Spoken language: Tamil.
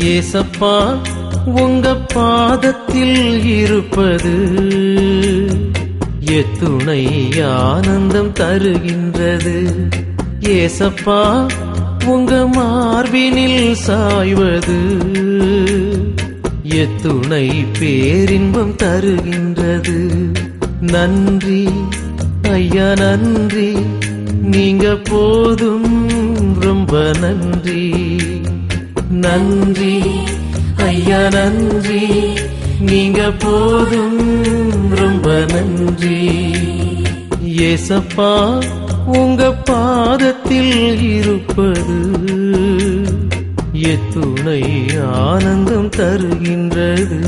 ஏசப்பா உங்க பாதத்தில் இருப்பது எத்துணை ஆனந்தம் தருகின்றது. ஏசப்பா உங்க மார்பினில் சாய்வது எத்துணை பேரின்பம் தருகின்றது. நன்றி ஐயா நன்றி, நீங்க போதும் ரொம்ப நன்றி. நன்றி ஐயா நன்றி, நீங்க போதும் ரொம்ப நன்றி. ஏசப்பா உங்க பாதத்தில் இருப்பது எத்துணை ஆனந்தம் தருகின்றது.